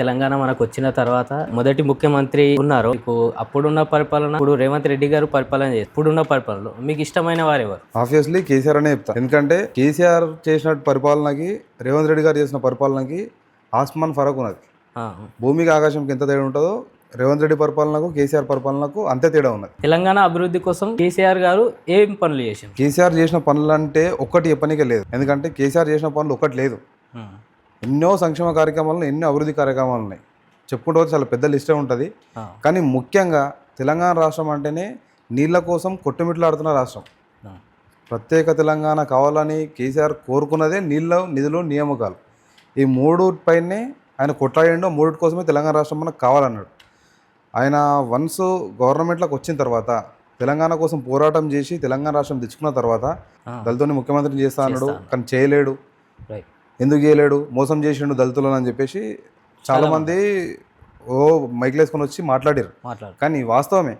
తెలంగాణ మనకు వచ్చిన తర్వాత మొదటి ముఖ్యమంత్రి ఉన్నారు. మీకు అప్పుడున్న పరిపాలన, ఇప్పుడు రేవంత్ రెడ్డి గారు పరిపాలన చేస్తారు. ఇప్పుడున్న పరిపాలనలో మీకు ఇష్టమైన వారు ఎవరు? ఆబ్వియస్లీ కేసీఆర్ అనే చెప్తా. ఎందుకంటే కేసీఆర్ చేసిన పరిపాలనకి రేవంత్ రెడ్డి గారు చేసిన పరిపాలనకి ఆస్మాన్ ఫరక్ ఉన్నది. భూమికి ఆకాశంకి ఎంత తేడా ఉంటుందో రేవంత్ రెడ్డి పరిపాలనకు కేసీఆర్ పరిపాలనకు అంతే తేడా ఉన్నది. తెలంగాణ అభివృద్ధి కోసం కేసీఆర్ గారు ఏం పనులు చేశారు? కేసీఆర్ చేసిన పనులు అంటే ఒక్కటి చెప్పనికే లేదు. ఎందుకంటే కేసీఆర్ చేసిన పనులు ఒక్కటి లేదు, ఎన్నో సంక్షేమ కార్యక్రమాలు, ఎన్నో అభివృద్ధి కార్యక్రమాలు ఉన్నాయి. చెప్పుకుంటూ చాలా పెద్ద లిస్టే ఉంటుంది. కానీ ముఖ్యంగా తెలంగాణ రాష్ట్రం అంటేనే నీళ్ళ కోసం కొట్టుమిట్లాడుతున్న రాష్ట్రం. ప్రత్యేక తెలంగాణ కావాలని కేసీఆర్ కోరుకున్నదే నిధులు, నియామకాలు. ఈ మూడుపైనే ఆయన కొట్లాడిండో, మూడు కోసమే తెలంగాణ రాష్ట్రం మనకు కావాలన్నాడు. ఆయన వన్స్ గవర్నమెంట్లోకి వచ్చిన తర్వాత తెలంగాణ కోసం పోరాటం చేసి తెలంగాణ రాష్ట్రం తెచ్చుకున్న తర్వాత దళితుని ముఖ్యమంత్రిని చేస్తా అన్నాడు. కానీ చేయలేడు. ఎందుకు చేయలేడు? మోసం చేసిండు దళితులను అని చెప్పేసి చాలామంది మైక్లు వేసుకొని వచ్చి మాట్లాడారు. కానీ వాస్తవమే,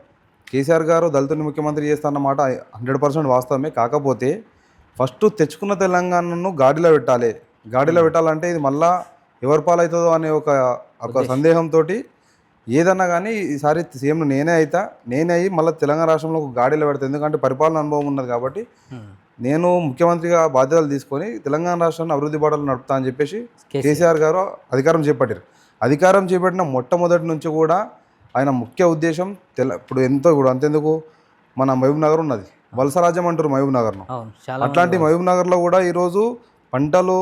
కేసీఆర్ గారు దళితుని ముఖ్యమంత్రి చేస్తా అన్నమాట 100% వాస్తవమే. కాకపోతే ఫస్ట్ తెచ్చుకున్న తెలంగాణను గాడిలో పెట్టాలి. గాడిలో పెట్టాలంటే ఇది మళ్ళా ఎవరి పాలవుతుందో అనే ఒక సందేహంతో ఏదన్నా కానీ ఈసారి సీఎం నేనే అయ్యి మళ్ళీ తెలంగాణ రాష్ట్రంలో ఒక గాడిలో పెడతాను. ఎందుకంటే పరిపాలన అనుభవం ఉన్నది కాబట్టి నేను ముఖ్యమంత్రిగా బాధ్యతలు తీసుకొని తెలంగాణ రాష్ట్రాన్ని అభివృద్ధి బాటలు నడుపుతా అని చెప్పేసి కేసీఆర్ గారు అధికారం చేపట్టారు. అధికారం చేపట్టిన మొట్టమొదటి నుంచి కూడా ఆయన ముఖ్య ఉద్దేశం ఇప్పుడు అంతెందుకు మన మహబూబ్ నగర్ ఉన్నది, వలసరాజ్యం అంటారు మహబూబ్ నగర్ను. అట్లాంటి మహబూబ్ నగర్లో కూడా ఈరోజు పంటలు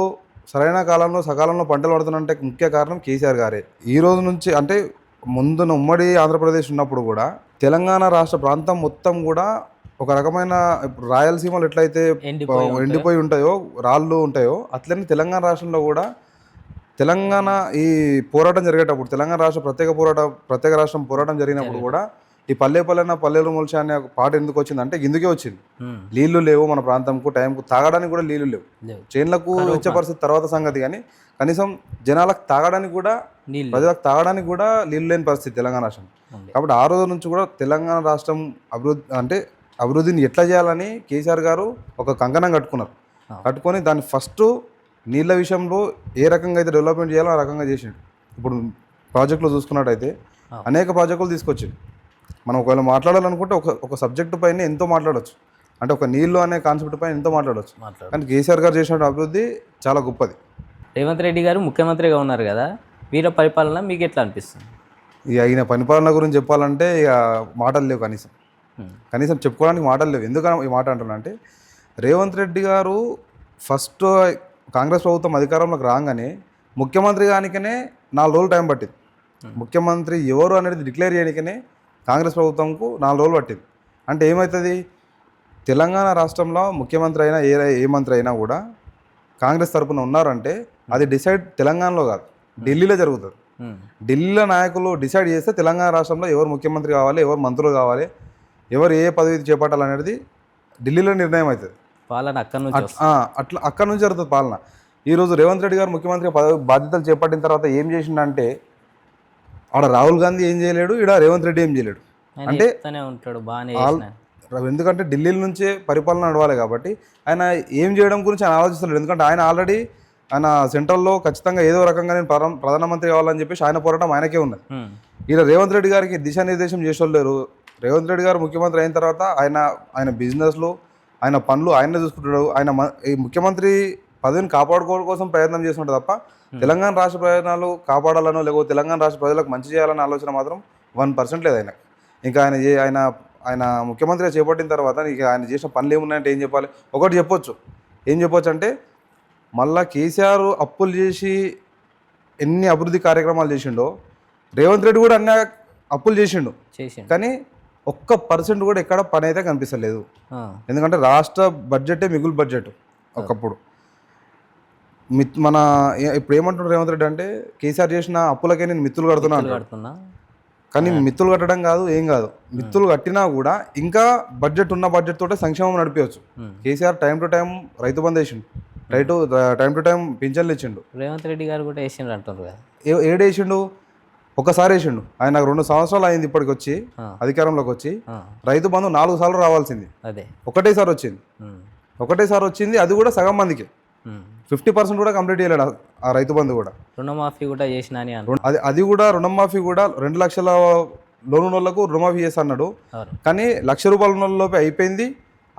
సరైన కాలంలో సకాలంలో పంటలు పడుతున్నంటే ముఖ్య కారణం కేసీఆర్ గారే. ఈ రోజు నుంచి అంటే ముందున ఉమ్మడి ఆంధ్రప్రదేశ్ ఉన్నప్పుడు కూడా తెలంగాణ రాష్ట్ర ప్రాంతం మొత్తం కూడా ఒక రకమైన ఇప్పుడు రాయలసీమలు ఎట్లయితే ఎండిపోయి ఉంటాయో, రాళ్ళు ఉంటాయో, అట్లనే తెలంగాణ రాష్ట్రంలో కూడా తెలంగాణ ఈ పోరాటం జరిగేటప్పుడు తెలంగాణ రాష్ట్ర ప్రత్యేక రాష్ట్రం పోరాటం జరిగినప్పుడు కూడా ఈ పల్లెలు మొలిచా అనే పాట ఎందుకు వచ్చింది అంటే ఇందుకే వచ్చింది. నీళ్లు లేవు మన ప్రాంతంకు, టైంకు తాగడానికి కూడా నీళ్లు లేవు. చేన్లకు ఇచ్చే పరిస్థితి తర్వాత సంగతి, కానీ కనీసం జనాలకు తాగడానికి కూడా, ప్రజలకు తాగడానికి కూడా నీళ్ళు లేని పరిస్థితి తెలంగాణ రాష్ట్రం. కాబట్టి ఆ రోజు నుంచి కూడా తెలంగాణ రాష్ట్రం అభివృద్ధిని ఎట్లా చేయాలని కేసీఆర్ గారు ఒక కంకణం కట్టుకొని దాన్ని ఫస్ట్ నీళ్ళ విషయంలో ఏ రకంగా అయితే డెవలప్మెంట్ చేయాలో ఆ రకంగా చేసిండు. ఇప్పుడు ప్రాజెక్టులు చూసుకున్నట్టయితే అనేక ప్రాజెక్టులు తీసుకొచ్చిండు. మనం ఒకవేళ మాట్లాడాలనుకుంటే ఒక సబ్జెక్టు పైన ఎంతో మాట్లాడవచ్చు. అంటే ఒక నీళ్ళు అనే కాన్సెప్ట్ పైన ఎంతో మాట్లాడవచ్చు. కానీ కేసీఆర్ గారు చేసిన అభివృద్ధి చాలా గొప్పది. రేవంత్ రెడ్డి గారు ముఖ్యమంత్రిగా ఉన్నారు కదా, వీళ్ళ పరిపాలన మీకు ఎట్లా అనిపిస్తుంది? ఇక ఈయన పరిపాలన గురించి చెప్పాలంటే ఇక మాటలు లేవు, కనీసం చెప్పుకోవడానికి మాటలు లేవు. ఎందుకని ఈ మాట అంటున్నా అంటే, రేవంత్ రెడ్డి గారు ఫస్ట్ కాంగ్రెస్ ప్రభుత్వం అధికారంలోకి రాగానే ముఖ్యమంత్రి కానికనే 4 రోజులు టైం పట్టింది. ముఖ్యమంత్రి ఎవరు అనేది డిక్లేర్ చేయడానికనే కాంగ్రెస్ ప్రభుత్వంకు 4 రోజులు పట్టింది. అంటే ఏమవుతుంది, తెలంగాణ రాష్ట్రంలో ముఖ్యమంత్రి అయినా ఏ మంత్రి అయినా కూడా కాంగ్రెస్ తరఫున ఉన్నారంటే అది డిసైడ్ తెలంగాణలో కాదు, ఢిల్లీలో జరుగుతుంది. ఢిల్లీలో నాయకులు డిసైడ్ చేస్తే తెలంగాణ రాష్ట్రంలో ఎవరు ముఖ్యమంత్రి కావాలి, ఎవరు మంత్రులు కావాలి, ఎవరు ఏ పదవి చేపట్టాలనేది ఢిల్లీలో నిర్ణయం అవుతుంది. పాలన అక్కడ నుంచి జరుగుతుంది పాలన. ఈరోజు రేవంత్ రెడ్డి గారు ముఖ్యమంత్రిగా బాధ్యతలు చేపట్టిన తర్వాత ఏం చేసిండంటే, ఆడ రాహుల్ గాంధీ ఏం చేయలేడు, ఈడ రేవంత్ రెడ్డి ఏం చేయలేడు. అంటే ఎందుకంటే ఢిల్లీ నుంచే పరిపాలన నడవాలి కాబట్టి ఆయన ఏం చేయడం గురించి ఆయన ఆలోచిస్తలేడు. ఎందుకంటే ఆయన సెంట్రల్లో ఖచ్చితంగా ఏదో రకంగా నేను ప్రధానమంత్రి కావాలని చెప్పేసి ఆయన పోరాటం ఆయనకే ఉన్నది. ఈయన రేవంత్ రెడ్డి గారికి దిశానిర్దేశం చేసేవాళ్ళు. రేవంత్ రెడ్డి గారు ముఖ్యమంత్రి అయిన తర్వాత ఆయన బిజినెస్లు, ఆయన పనులు ఆయనే చూసుకుంటాడు. ఆయన ఈ ముఖ్యమంత్రి పదవిని కాపాడుకోవడం కోసం ప్రయత్నం చేస్తుంటాడు తప్ప తెలంగాణ రాష్ట్ర ప్రయోజనాలు కాపాడాలనో లేకపోతే తెలంగాణ రాష్ట్ర ప్రజలకు మంచి చేయాలనే ఆలోచన మాత్రం 1% లేదు ఆయన. ఇంకా ఆయన ముఖ్యమంత్రిగా చేపట్టిన తర్వాత ఇక ఆయన చేసిన పనులు ఏమున్నాయంటే ఒకటి చెప్పొచ్చు. ఏం చెప్పొచ్చు అంటే, మళ్ళా కేసీఆర్ అప్పులు చేసి ఎన్ని అభివృద్ధి కార్యక్రమాలు చేసిండో రేవంత్ రెడ్డి కూడా అన్ని అప్పులు చేసిండు. కానీ 1% కూడా ఎక్కడ పని అయితే కనిపిస్తలేదు. ఎందుకంటే రాష్ట్ర బడ్జెటే మిగులు బడ్జెట్ ఒకప్పుడు. ఇప్పుడు ఏమంటున్నారు రేవంత్ రెడ్డి అంటే, కేసీఆర్ చేసిన అప్పులకే నేను మిత్తులు కడుతున్నా. కానీ మిత్తులు కట్టడం కాదు, ఏం కాదు. మిత్తులు కట్టినా కూడా ఇంకా ఉన్న బడ్జెట్ తోటే సంక్షేమం నడిపించవచ్చు. కేసీఆర్ టైం టు టైం రైతు బంద్ వేసిండు, టైం టు టైం పింఛన్లు ఇచ్చిండు. రేవంత్ రెడ్డి గారు కూడా వేసిండు అంటారు కదా. ఏడేసిండు? ఒకసారి వేసిండు. ఆయన 2 సంవత్సరాలు అయింది ఇప్పటికి వచ్చి, అధికారంలోకి వచ్చి. రైతు బంధు 4 సార్లు రావాల్సింది, ఒకటేసారి వచ్చింది. అది కూడా సగం మందికి. 50% కూడా కంప్లీట్ చేయలేడు ఆ రైతు బంధు కూడా. రుణమాఫీ కూడా చేసిన అని అన్నారు. అది కూడా రుణమాఫీ కూడా 2 లక్షల లోన్ ఉన్న వాళ్ళకు రుణమాఫీ చేస్తా అన్నాడు. కానీ ₹1,00,000 ఉన్న లోపే అయిపోయింది.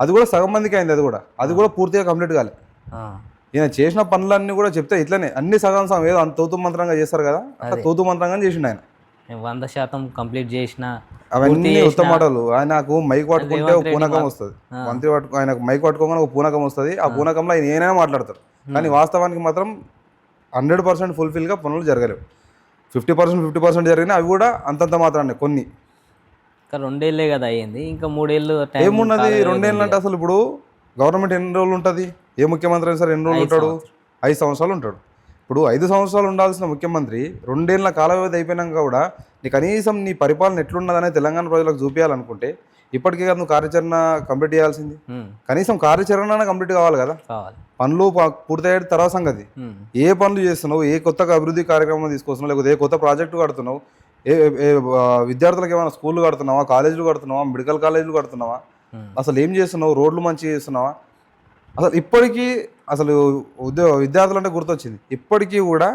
అది కూడా సగం మందికి అయింది. అది కూడా పూర్తిగా కంప్లీట్ కాలే. ఈయన చేసిన పనులన్నీ కూడా చెప్తే ఇట్లనే అన్ని సగం ఏదో అంత తూతు మంత్రంగా చేస్తారు కదా, అట్లా తూతు మంత్రంగా చేసిండు ఆయన. 100% కంప్లీట్ చేసిన అవన్నీ ఉత్తమ మాటలు. ఆయనకు మైక్ పట్టుకుంటే ఒక పూనకం వస్తుంది. మంత్రి ఆయనకు మైక్ పట్టుకోగానే ఒక పూనకం వస్తుంది. ఆ పూనకంలో ఆయన ఏమైనా మాట్లాడతారు. కానీ వాస్తవానికి మాత్రం 100% ఫుల్ఫిల్గా పనులు జరగలేవు. 50% జరిగినా అవి కూడా అంతంత మాత్రాన్ని కొన్ని. ఇంకా 2 ఏళ్ళే కదా అయ్యింది, ఇంకా 3 ఏళ్ళు ఏమున్నది? 2 ఏళ్ళు అంటే అసలు ఇప్పుడు గవర్నమెంట్ ఎన్ని రోజులు ఉంటుంది? ఏ ముఖ్యమంత్రి అయినా సరే ఎన్ని రోజులు ఉంటాడు? 5 సంవత్సరాలు ఉంటాడు. ఇప్పుడు 5 సంవత్సరాలు ఉండాల్సిన ముఖ్యమంత్రి 2 ఏళ్ళ కాల వ్యవధి అయిపోయినాక కూడా కనీసం నీ పరిపాలన ఎట్లున్నదనే తెలంగాణ ప్రజలకు చూపించాలనుకుంటే ఇప్పటికే కదా నువ్వు కార్యాచరణ కంప్లీట్ చేయాల్సింది. కనీసం కార్యాచరణ కంప్లీట్ కావాలి కదా. పనులు పూర్తయ్యే తర్వాత సంగతి. ఏ పనులు చేస్తున్నావు, ఏ కొత్తగా అభివృద్ధి కార్యక్రమం తీసుకొస్తున్నావు, లేకపోతే ఏ కొత్త ప్రాజెక్టు కడుతున్నావు, ఏ విద్యార్థులకు ఏమైనా స్కూళ్ళు కడుతున్నావా, కాలేజీలు కడుతున్నావా, మెడికల్ కాలేజీలు కడుతున్నావా, అసలు ఏం చేస్తున్నావు, రోడ్లు మంచిగా చేస్తున్నావా? అసలు ఇప్పటికీ అసలు విద్యార్థులు అంటే గుర్తొచ్చింది, ఇప్పటికీ కూడా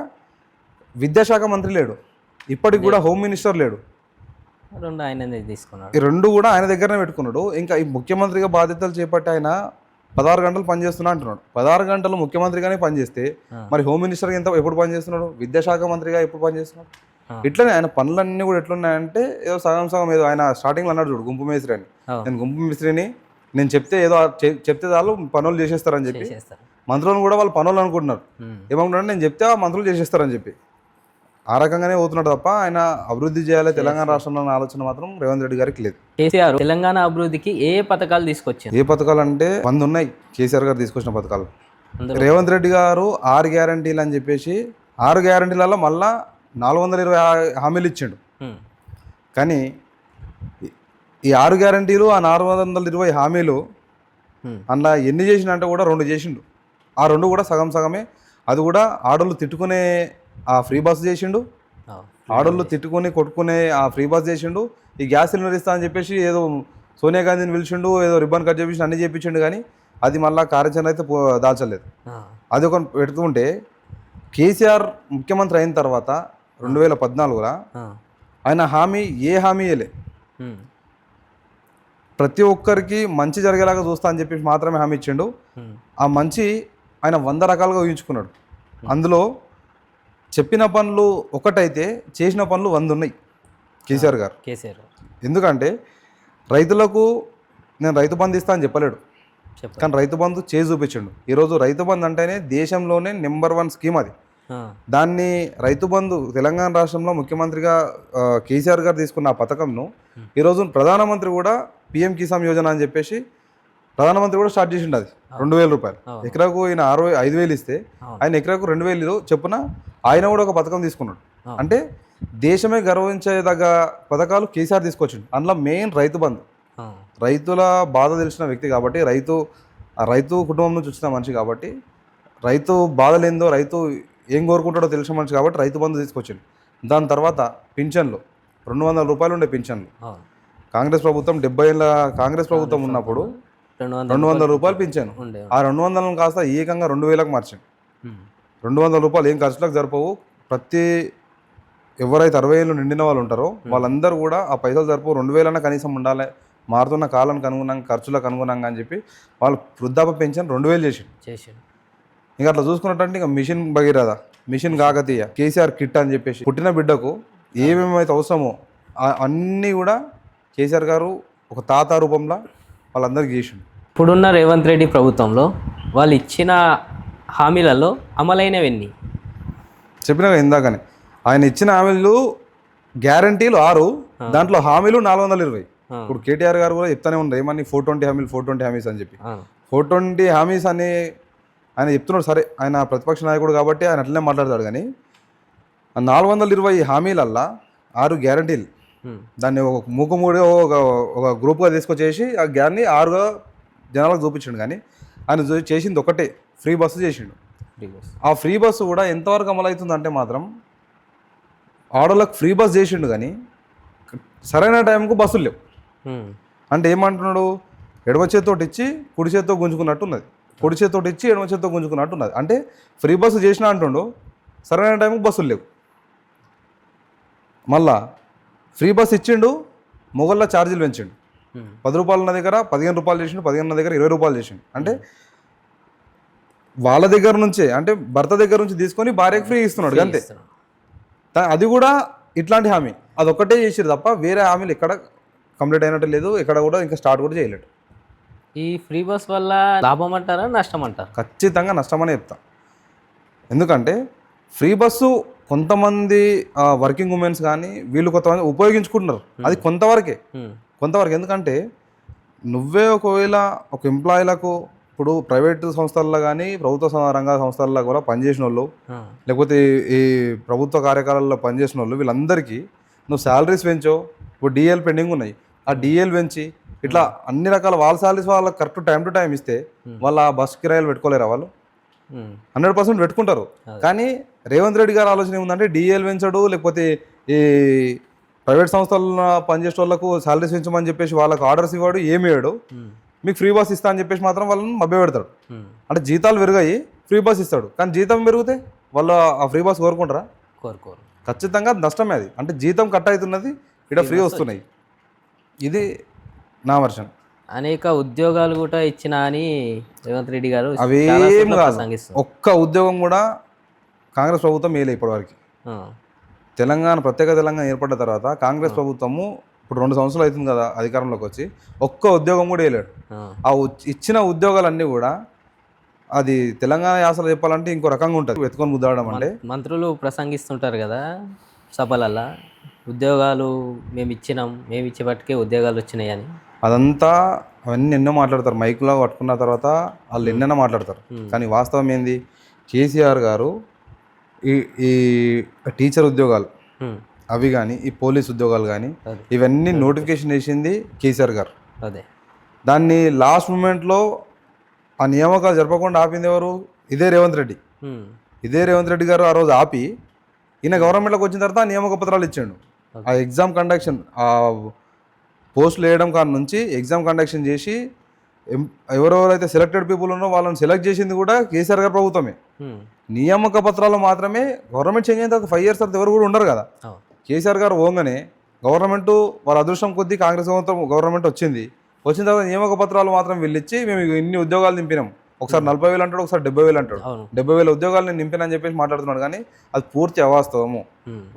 విద్యాశాఖ మంత్రి లేడు, ఇప్పటికి కూడా హోమ్ మినిస్టర్ లేడు. తీసుకున్నాడు. ఈ 2 కూడా ఆయన దగ్గరనే పెట్టుకున్నాడు. ఇంకా ఈ ముఖ్యమంత్రిగా బాధ్యతలు చేపట్టి ఆయన 16 గంటలు పనిచేస్తున్నా అంటున్నాడు. 16 గంటలు ముఖ్యమంత్రిగానే పనిచేస్తే మరి హోమ్ మినిస్టర్గా ఎప్పుడు పనిచేస్తున్నాడు, విద్యాశాఖ మంత్రిగా ఎప్పుడు పనిచేస్తున్నాడు? ఇట్లనే ఆయన పనులన్నీ కూడా ఎట్లున్నాయంటే ఏదో సగం ఏదో ఆయన స్టార్టింగ్లో అన్నాడు చూడు, గుంపు మేస్త్రి అని. నేను గుంపు మేస్త్రిని, నేను చెప్తే చెప్తే చాలు పనులు చేసేస్తారని చెప్పి మంత్రులను కూడా వాళ్ళు పనులు అనుకుంటున్నారు. ఏమనుకుంటున్నారు, నేను చెప్తే ఆ మంత్రులు చేసేస్తారని చెప్పి ఆ రకంగానే పోతున్నాడు తప్ప ఆయన అభివృద్ధి చేయాలి తెలంగాణ రాష్ట్రంలో ఆలోచన మాత్రం రేవంత్ రెడ్డి గారికి లేదు. కేసీఆర్ తెలంగాణ అభివృద్ధికి ఏ పథకాలు తీసుకొచ్చారు? ఏ పథకాలు అంటే 100 ఉన్నాయి కేసీఆర్ గారు తీసుకొచ్చిన పథకాలు. రేవంత్ రెడ్డి గారు 6 గ్యారంటీలు అని చెప్పేసి 6 గ్యారంటీలలో మళ్ళా 420 హామీలు ఇచ్చిండు. కానీ ఈ 6 గ్యారంటీలు ఆ 420 హామీలు అందులో ఎన్ని చేసిన అంటే కూడా 2 చేసిండు. ఆ 2 కూడా సగమే. అది కూడా ఆడోళ్ళు తిట్టుకునే ఆ ఫ్రీ బస్ చేసిండు, ఆడోళ్ళు తిట్టుకుని కొట్టుకునే ఆ ఫ్రీ బస్ చేసిండు. ఈ గ్యాస్ సిలిండర్ ఇస్తా అని చెప్పేసి ఏదో సోనియా గాంధీని పిలిచిండు, ఏదో రిబ్బన్ కట్ చేపించి అన్ని చేయించిండు. కానీ అది మళ్ళీ కార్యాచరణ అయితే దాల్చలేదు. అది ఒక పెడుతుంటే కేసీఆర్ ముఖ్యమంత్రి అయిన తర్వాత 2014లో ఆయన ఏ హామీ ఇవ్వలే. ప్రతి ఒక్కరికి మంచి జరిగేలాగా చూస్తా అని చెప్పి మాత్రమే హామీ ఇచ్చిండు. ఆ మంచి ఆయన 100 రకాలుగా ఊహించుకున్నాడు. అందులో చెప్పిన పనులు ఒకటైతే చేసిన పనులు 100 ఉన్నాయి కేసీఆర్ గారు. ఎందుకంటే రైతులకు నేను రైతు బంధు ఇస్తా అని చెప్పలేడు, కానీ రైతు బంధు చేసి చూపించండు. ఈరోజు రైతు బంధు అంటేనే దేశంలోనే నెంబర్ 1 స్కీమ్ అది. దాన్ని రైతు బంధు తెలంగాణ రాష్ట్రంలో ముఖ్యమంత్రిగా కేసీఆర్ గారు తీసుకున్న ఆ పథకంను ఈరోజు ప్రధానమంత్రి కూడా PM కిసాన్ యోజన అని చెప్పేసి ప్రధానమంత్రి కూడా స్టార్ట్ చేసిండు. అది 2,000 రూపాయలు ఎకరాకు. ఈయన 5,000 ఇస్తే ఆయన ఎకరాకు 2,000 చొప్పున ఆయన కూడా ఒక పథకం తీసుకున్నాడు. అంటే దేశమే గర్వించేదగ్గ పథకాలు కేసీఆర్ తీసుకొచ్చిండు. అందులో మెయిన్ రైతు బంధు. రైతుల బాధ తెలిసిన వ్యక్తి కాబట్టి, రైతు కుటుంబం నుంచి వచ్చిన మనిషి కాబట్టి, రైతు బాధలేందో రైతు ఏం కోరుకుంటాడో తెలిసిన మనిషి కాబట్టి రైతు బంధు తీసుకొచ్చిండు. దాని తర్వాత పింఛన్లు 200 రూపాయలు ఉండే పింఛన్లు. కాంగ్రెస్ ప్రభుత్వం 70 ఏళ్ళ కాంగ్రెస్ ప్రభుత్వం ఉన్నప్పుడు 200 రూపాయలు పింఛను. ఆ 200 కాస్త ఏకంగా 2,000కు మార్చిండు. 200 రూపాయలు ఏం ఖర్చులకు సరిపోవు. ప్రతి ఎవరైతే 60 ఏళ్ళు నిండిన వాళ్ళు ఉంటారో వాళ్ళందరూ కూడా ఆ పైసలు సరిపోవు, 2,000 కనీసం ఉండాలి మారుతున్న కాలానికి అనుగుణంగా ఖర్చులకు అనుగుణంగా అని చెప్పి వాళ్ళు వృద్ధాప్య పెన్షన్ 2,000 చేసిండు. ఇంకా అట్లా చూసుకున్నట్టు ఇంకా mission Bhagiratha, mission Kakatiya, KCR kit అని చెప్పేసి పుట్టిన బిడ్డకు ఏమేమైతే అవసరమో అన్నీ కూడా కేసీఆర్ గారు ఒక తాత రూపంలో వాళ్ళందరికీ చేసిండు. ఇప్పుడున్న రేవంత్ రెడ్డి ప్రభుత్వంలో వాళ్ళు ఇచ్చిన హామీలలో అమలైనవన్నీ చెప్పినా ఇందాకనే. ఆయన ఇచ్చిన హామీలు గ్యారంటీలు 6, దాంట్లో హామీలు 420. ఇప్పుడు కేటీఆర్ గారు కూడా చెప్తానే ఉన్నారు ఏమని 420 హామీస్ అని చెప్పి. 420 హామీస్ అని ఆయన చెప్తున్నాడు. సరే ఆయన ప్రతిపక్ష నాయకుడు కాబట్టి ఆయన అట్లనే మాట్లాడతాడు. కానీ 420 హామీలల్లా 6 గ్యారంటీలు. దాన్ని ఒక మూకుమూడిగా ఒక గ్రూప్గా తీసుకొచ్చేసి ఆ గ్యాన్ని 6గా జనాలకు చూపించిండు. కానీ ఆయన చేసింది ఒకటే, ఫ్రీ బస్సు చేసిండు. ఆ ఫ్రీ బస్సు కూడా ఎంతవరకు అమలవుతుంది అంటే మాత్రం ఆడోళ్ళకి ఫ్రీ బస్ చేసిండు కానీ సరైన టైంకు బస్సులు లేవు. అంటే ఏమంటున్నాడు, ఎడమ చేతితో ఇచ్చి కుడి చేతితో గుంజుకున్నట్టు ఉన్నది. పొడి చేతితో ఇచ్చి ఎడమ చేతితో గుంజుకున్నట్టు ఉన్నది. అంటే ఫ్రీ బస్సు చేసినా అంటుండు, సరైన టైంకి బస్సులు లేవు. మళ్ళా ఫ్రీ బస్ ఇచ్చిండు, మొగల్లో ఛార్జీలు పెంచిండు. 10 రూపాయలు ఉన్న దగ్గర 15 రూపాయలు చేసిండు, 15 ఉన్న దగ్గర 20 రూపాయలు చేసిండు. అంటే వాళ్ళ దగ్గర నుంచే, అంటే భర్త దగ్గర నుంచి తీసుకొని భార్యకు ఫ్రీ ఇస్తున్నాడు అంతే. అది కూడా ఇట్లాంటి హామీ అదొక్కటే చేసిరు తప్ప వేరే హామీలు ఎక్కడ కంప్లీట్ అయినట్టు లేదు, ఎక్కడ కూడా ఇంకా స్టార్ట్ కూడా చేయలేడు. ఈ ఫ్రీ బస్ వల్ల లాభం అంటారా నష్టం అంటారా? ఖచ్చితంగా నష్టమనే చెప్తా. ఎందుకంటే ఫ్రీ బస్సు కొంతమంది వర్కింగ్ ఉమెన్స్ కానీ వీళ్ళు కొంతమంది ఉపయోగించుకుంటున్నారు, అది కొంతవరకే. ఎందుకంటే నువ్వే ఒకవేళ ఒక ఎంప్లాయీలకు ఇప్పుడు ప్రైవేట్ సంస్థల్లో కానీ ప్రభుత్వ రంగ సంస్థల్లో కూడా పనిచేసిన వాళ్ళు, లేకపోతే ఈ ప్రభుత్వ కార్యక్రమాల్లో పనిచేసిన వాళ్ళు, వీళ్ళందరికీ నువ్వు శాలరీస్ పెంచో, ఇప్పుడు డిఎల్ పెండింగ్ ఉన్నాయి, ఆ డిఎల్ పెంచి ఇట్లా అన్ని రకాల వాళ్ళ శాలరీస్ వాళ్ళకి కరెక్ట్ టైం టు టైం ఇస్తే వాళ్ళ బస్ కిరాయిలు పెట్టుకోలేరా? వాళ్ళు 100% పెట్టుకుంటారు. కానీ రేవంత్ రెడ్డి గారి ఆలోచన ఏముందంటే డిఎల్ పెంచడు, లేకపోతే ఈ ప్రైవేట్ సంస్థల్లో పనిచేసే వాళ్ళకు శాలరీస్ పెంచమని చెప్పేసి వాళ్ళకి ఆర్డర్స్ ఇవ్వడు, ఏమి ఇవ్వడు, మీకు ఫ్రీ బస్ ఇస్తా అని చెప్పేసి మాత్రం వాళ్ళని మభ్య పెడతాడు. అంటే జీతాలు పెరిగాయి, ఫ్రీ బస్ ఇస్తాడు, కానీ జీతం పెరిగితే వాళ్ళు ఆ ఫ్రీ బస్ కోరుకుంటారా? కోరుకోరు. ఖచ్చితంగా నష్టమే అది. అంటే జీతం కట్ అవుతున్నది, ఇక్కడ ఫ్రీ వస్తున్నాయి. ఇది నా వర్షన్. అనేక ఉద్యోగాలు కూడా ఇచ్చిన అని రేవంత్ రెడ్డి గారు అవేం కాదు, ఒక్క ఉద్యోగం కూడా కాంగ్రెస్ ప్రభుత్వం మేలే ఇప్పటివరకు. ప్రత్యేక తెలంగాణ ఏర్పడిన తర్వాత కాంగ్రెస్ ప్రభుత్వము ఇప్పుడు 2 సంవత్సరాలు అవుతుంది కదా అధికారంలోకి వచ్చి, ఒక్క ఉద్యోగం కూడా వేయలేడు. ఆ ఇచ్చిన ఉద్యోగాలన్నీ కూడా అది తెలంగాణ యాసలో చెప్పాలంటే ఇంకో రకంగా ఉంటుంది, వెతుకొని ముద్దాడడం. అంటే మంత్రులు ప్రసంగిస్తుంటారు కదా సభలల్లా, ఉద్యోగాలు మేము ఇచ్చే బట్టికే ఉద్యోగాలు వచ్చినాయి అని. అదంతా అవన్నీ ఎన్నో మాట్లాడతారు, మైక్లో పట్టుకున్న తర్వాత వాళ్ళు ఎన్నైనా మాట్లాడతారు. కానీ వాస్తవం ఏంది, కేసీఆర్ గారు ఈ టీచర్ ఉద్యోగాలు అవి కానీ, ఈ పోలీస్ ఉద్యోగాలు కానీ, ఇవన్నీ నోటిఫికేషన్ వేసింది కేసీఆర్ గారు. అదే దాన్ని లాస్ట్ మూమెంట్లో ఆ నియామకాలు జరపకుండా ఆపింది ఎవరు? ఇదే రేవంత్ రెడ్డి గారు ఆ రోజు ఆపి ఈయన గవర్నమెంట్లోకి వచ్చిన తర్వాత నియామక పత్రాలు ఇచ్చాడు. ఆ ఎగ్జామ్ కండక్షన్, ఆ పోస్టులు వేయడం కాడ నుంచి ఎగ్జామ్ కండక్షన్ చేసి ఎవరెవరైతే సెలెక్టెడ్ పీపుల్ ఉన్నారో వాళ్ళని సెలెక్ట్ చేసింది కూడా కేసీఆర్ గారు ప్రభుత్వమే. నియామక పత్రాలు మాత్రమే గవర్నమెంట్ చేంజ్ అయిన తర్వాత 5 years తర్వాత ఎవరు కూడా ఉండరు కదా. కేసీఆర్ గారు పోగానే గవర్నమెంట్ వాళ్ళ అదృష్టం కొద్దీ కాంగ్రెస్ గవర్నమెంట్ వచ్చిన తర్వాత నియామక పత్రాలు మాత్రం వెళ్ళిచ్చి మేము ఇన్ని ఉద్యోగాలు నింపినాం, ఒకసారి 40,000 అంటాడు, ఒకసారి 70,000 అంటాడు. 70,000 ఉద్యోగాలు నేను నింపినని చెప్పేసి మాట్లాడుతున్నాడు. కానీ అది పూర్తి అవాస్తవము.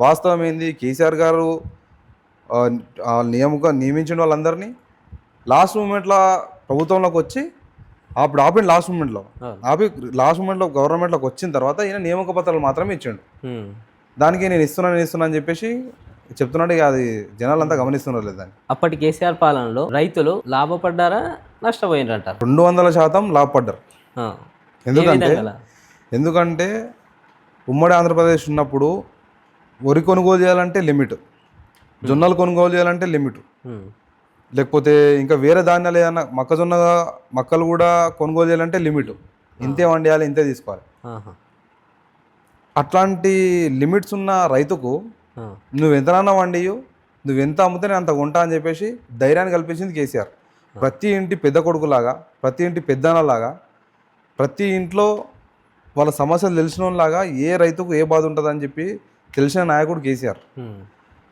వాస్తవం ఏంది, కేసీఆర్ గారు నియమించిన వాళ్ళందరినీ లాస్ట్ మూమెంట్లో ప్రభుత్వంలోకి వచ్చి అప్పుడు ఆపిండు. లాస్ట్ మూమెంట్లో గవర్నమెంట్లోకి వచ్చిన తర్వాత ఈయన నియామక పత్రాలు మాత్రమే ఇచ్చాడు. దానికి నేను ఇస్తున్నాను అని చెప్పేసి చెప్తున్నాడు. అది జనాలంతా గమనిస్తున్నారు లేదని. అప్పటి కేసీఆర్ పాలనలో రైతులు లాభపడ్డారా నష్టపోయినారంట? 200% లాభపడ్డారు. ఎందుకంటే ఉమ్మడి ఆంధ్రప్రదేశ్ ఉన్నప్పుడు వరి కొనుగోలు చేయాలంటే లిమిట్, జొన్నలు కొనుగోలు చేయాలంటే లిమిట్, లేకపోతే ఇంకా వేరే ధాన్యాలు ఏదన్నా మక్కలు కూడా కొనుగోలు చేయాలంటే లిమిట్, ఇంతే వండియాలి, ఇంతే తీసుకోవాలి. అట్లాంటి లిమిట్స్ ఉన్న రైతుకు నువ్వు ఎంతనన్నా వండియు, నువ్వు ఎంత అమ్ముతే అంత కొంటా అని చెప్పేసి ధైర్యాన్ని కల్పించింది కేసీఆర్. ప్రతి ఇంటి పెద్ద కొడుకులాగా, ప్రతి ఇంటి పెద్దనలాగా, ప్రతి ఇంట్లో వాళ్ళ సమస్యలు తెలిసిన లాగా ఏ రైతుకు ఏ బాధ ఉంటుందని చెప్పి తెలిసిన నాయకుడు కేసీఆర్.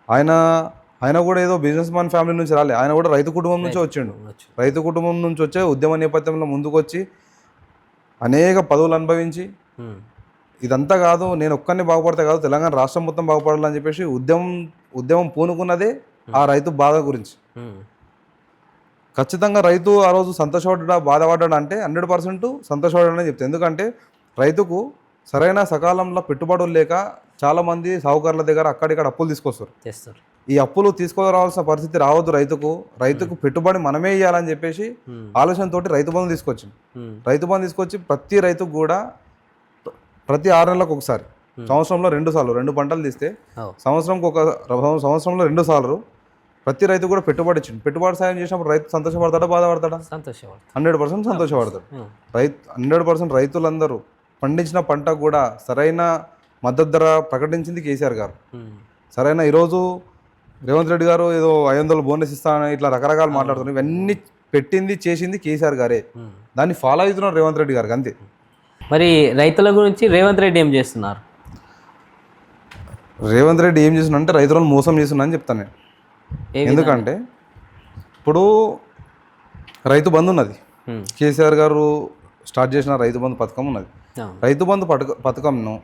ఆయన కూడా ఏదో బిజినెస్ మ్యాన్ ఫ్యామిలీ నుంచి రాలే, ఆయన కూడా రైతు కుటుంబం నుంచి వచ్చిండు. రైతు కుటుంబం నుంచి వచ్చే ఉద్యమ నేపథ్యంలో ముందుకు వచ్చి అనేక పదవులు అనుభవించి, ఇదంతా కాదు నేను ఒక్కరిని బాగుపడితే కాదు తెలంగాణ రాష్ట్రం మొత్తం బాగుపడాలని చెప్పేసి ఉద్యమం పూనుకున్నదే ఆ రైతు బాధ గురించి. ఖచ్చితంగా రైతు ఆ రోజు సంతోషపడ్డా బాధపడ్డా అంటే 100% సంతోషపడ్డాడని చెప్తాను. ఎందుకంటే రైతుకు సరైన సకాలంలో పెట్టుబడులు లేక చాలామంది సాహుకారుల దగ్గర అక్కడిక్కడ అప్పులు తీసుకొస్తారు. ఈ అప్పులు తీసుకురావాల్సిన పరిస్థితి రావద్దు రైతుకు పెట్టుబడి మనమే ఇవ్వాలని చెప్పేసి ఆలోచనతో రైతు బంధు తీసుకొచ్చింది. రైతు బంధు తీసుకొచ్చి ప్రతి రైతుకు కూడా ప్రతి 6 నెలలకు ఒకసారి, సంవత్సరంలో 2 సార్లు 2 పంటలు తీస్తే సంవత్సరంలో 2 సార్లు ప్రతి రైతు కూడా పెట్టుబడి ఇచ్చింది. పెట్టుబడి సాయం చేసినప్పుడు రైతు సంతోషపడతాడా బాధపడతాడా? 100% సంతోషపడతాడు. 100% రైతులందరూ పండించిన పంట కూడా సరైన మద్దతు ధర ప్రకటించింది కేసీఆర్ గారు. ఈరోజు రేవంత్ రెడ్డి గారు ఏదో 500 బోనస్ ఇస్తానని ఇట్లా రకరకాలు మాట్లాడుతున్నారు. ఇవన్నీ పెట్టింది చేసింది కేసీఆర్ గారే. దాన్ని ఫాలో అవుతున్నారు రేవంత్ రెడ్డి గారికి అంతే. మరి రైతుల గురించి రేవంత్ రెడ్డి ఏం చేస్తున్నారు? రేవంత్ రెడ్డి ఏం చేస్తున్నా అంటే రైతులను మోసం చేస్తున్నా అని చెప్తాను నేను. ఎందుకంటే ఇప్పుడు రైతు బంధు ఉన్నది, కేసీఆర్ గారు స్టార్ట్ చేసిన రైతు బంధు పథకం ఉన్నది. రైతు బంధు పథకంను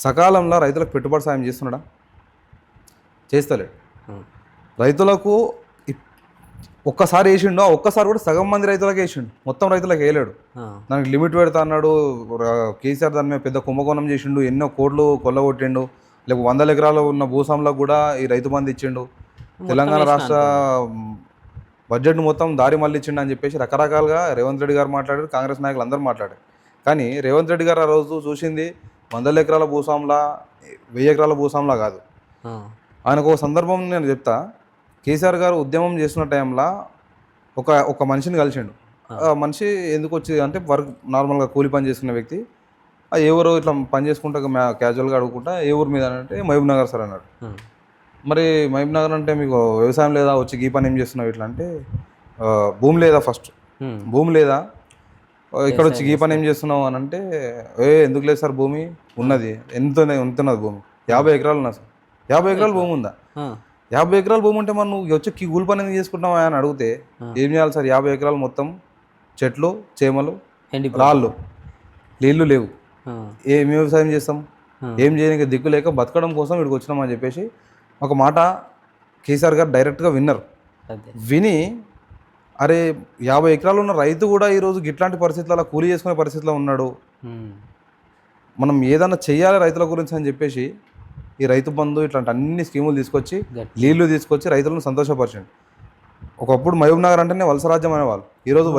సకాలంలో రైతులకు పెట్టుబడి సాయం చేస్తున్నాడా? చేస్తలేడు. రైతులకు ఒక్కసారి వేసిండు, ఒక్కసారి కూడా సగం మంది రైతులకు వేసిండు, మొత్తం రైతులకు వేయలేడు. దానికి లిమిట్ పెడతా అన్నాడు కేసీఆర్. దాని మీద పెద్ద కుంభకోణం చేసిండు, ఎన్నో కోట్లు కొల్లగొట్టిండు. లేకపోతే 100 ఎకరాలు ఉన్న భూస్వాములకు కూడా ఈ రైతు బంధు ఇచ్చిండు. తెలంగాణ రాష్ట్ర బడ్జెట్ను మొత్తం దారి మళ్ళిచ్చిండు అని చెప్పేసి రకరకాలుగా రేవంత్ రెడ్డి గారు మాట్లాడారు, కాంగ్రెస్ నాయకులు అందరూ మాట్లాడారు. కానీ రేవంత్ రెడ్డి గారు ఆ రోజు చూసింది 100 ఎకరాల భూస్వాములా 1000 ఎకరాల భూస్వాములా కాదు. ఆయనకు ఒక సందర్భం నేను చెప్తా. కేసీఆర్ గారు ఉద్యమం చేస్తున్న టైంలో ఒక మనిషిని కలిసిండు. ఆ మనిషి ఎందుకు వచ్చి అంటే వర్క్ నార్మల్గా కూలి పని చేసుకునే వ్యక్తి. ఏ ఊరు ఇట్లా పని చేసుకుంటా క్యాజువల్గా అడుగుకుంటా ఏ ఊరు మీద అంటే మహబూబ్ నగర్ సార్ అన్నాడు. మరి మహబూబ్ నగర్ అంటే మీకు వ్యవసాయం లేదా, వచ్చి ఈ పని ఏం చేస్తున్నావు ఇట్లా అంటే భూమి లేదా, ఫస్ట్ భూమి లేదా, ఇక్కడ వచ్చి ఈ పని ఏం చేస్తున్నావు అని అంటే ఎందుకు లేదు సార్ భూమి ఉన్నది, ఎంతున్నది భూమి 50 ఎకరాలు ఉన్నా సార్. 50 ఎకరాల భూమి ఉందా? 50 ఎకరాల భూమి ఉంటే మరి నువ్వు వచ్చి కూలి పని ఎందుకు చేసుకుంటున్నావా అని అడిగితే ఏం చేయాలి సార్, 50 ఎకరాలు మొత్తం చెట్లు చేమలు రాళ్ళు, నీళ్లు లేవు, ఏం వ్యవసాయం చేస్తాం, ఏం చేయడానికి దిక్కు లేక బతకడం కోసం ఇక్కడికి వచ్చినామని చెప్పేసి ఒక మాట కేసీఆర్ గారు డైరెక్ట్గా విన్నారు. విని అరే 50 ఎకరాలు ఉన్న రైతు కూడా ఈరోజు ఇట్లాంటి పరిస్థితుల్లో కూలీ చేసుకునే పరిస్థితిలో ఉన్నాడు, మనం ఏదన్నా చెయ్యాలి రైతుల గురించి అని చెప్పేసి ఈ రైతు బంధు ఇట్లాంటి అన్ని స్కీములు తీసుకొచ్చి నీళ్లు తీసుకొచ్చి రైతులను సంతోషపరిచండి. ఒకప్పుడు మహబూబ్ నగర్ అంటేనే వలసరాజ్యం అనేవాళ్ళు. ఈరోజు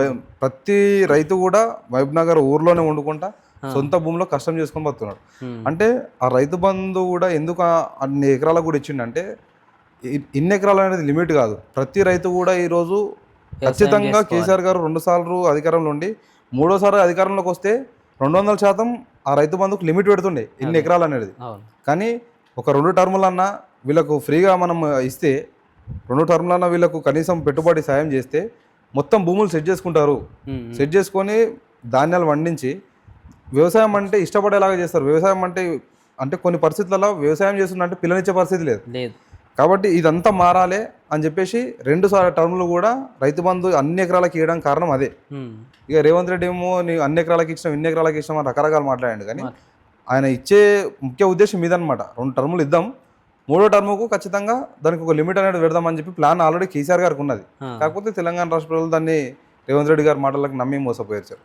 ప్రతి రైతు కూడా మహబూబ్ నగర్ ఊర్లోనే వండుకుంటా సొంత భూమిలో కష్టం చేసుకొని బతున్నాడు. అంటే ఆ రైతు బంధు కూడా ఎందుకు అన్ని ఎకరాలకు కూడా ఇచ్చిండంటే ఇన్ని ఎకరాలు అనేది లిమిట్ కాదు. ప్రతి రైతు కూడా ఈరోజు ఖచ్చితంగా కేసీఆర్ గారు 2 సార్లు అధికారంలో ఉండి 3వ సారి అధికారంలోకి వస్తే 200% ఆ రైతు బంధుకు లిమిట్ పెడుతుండే ఇన్ని ఎకరాలు అనేది. కానీ ఒక 2 టర్ములన్నా వీళ్ళకు ఫ్రీగా మనం ఇస్తే, 2 టర్ములన్నా వీళ్ళకు కనీసం పెట్టుబడి సాయం చేస్తే మొత్తం భూములు సెట్ చేసుకుంటారు. సెట్ చేసుకొని ధాన్యాలు పండించి వ్యవసాయం అంటే ఇష్టపడేలాగా చేస్తారు. వ్యవసాయం అంటే కొన్ని పరిస్థితులలో వ్యవసాయం చేస్తుందంటే పిల్లనిచ్చే పరిస్థితి లేదు. కాబట్టి ఇదంతా మారాలి అని చెప్పేసి 2 టర్ములు కూడా రైతు బంధు అన్ని ఎకరాలకి ఇవ్వడం కారణం అదే. ఇక రేవంత్ రెడ్డి ఏమో నీ అన్ని ఎకరాలకి ఇచ్చినాం, ఇన్ని ఎకరాలకి ఇచ్చినాం అని రకరకాలు మాట్లాడండి. కానీ ఆయన ఇచ్చే ముఖ్య ఉద్దేశం ఇదనమాట, 2 టర్ములు ఇద్దాం, 3వ టర్ముకు ఖచ్చితంగా దానికి ఒక లిమిట్ అనేది పెడదామని చెప్పి ప్లాన్ ఆల్రెడీ కేసీఆర్ గారికి ఉన్నది. కాకపోతే తెలంగాణ రాష్ట్ర ప్రజలు దాన్ని రేవంత్ రెడ్డి గారి మాటలకు నమ్మి మోసపోయారు సార్.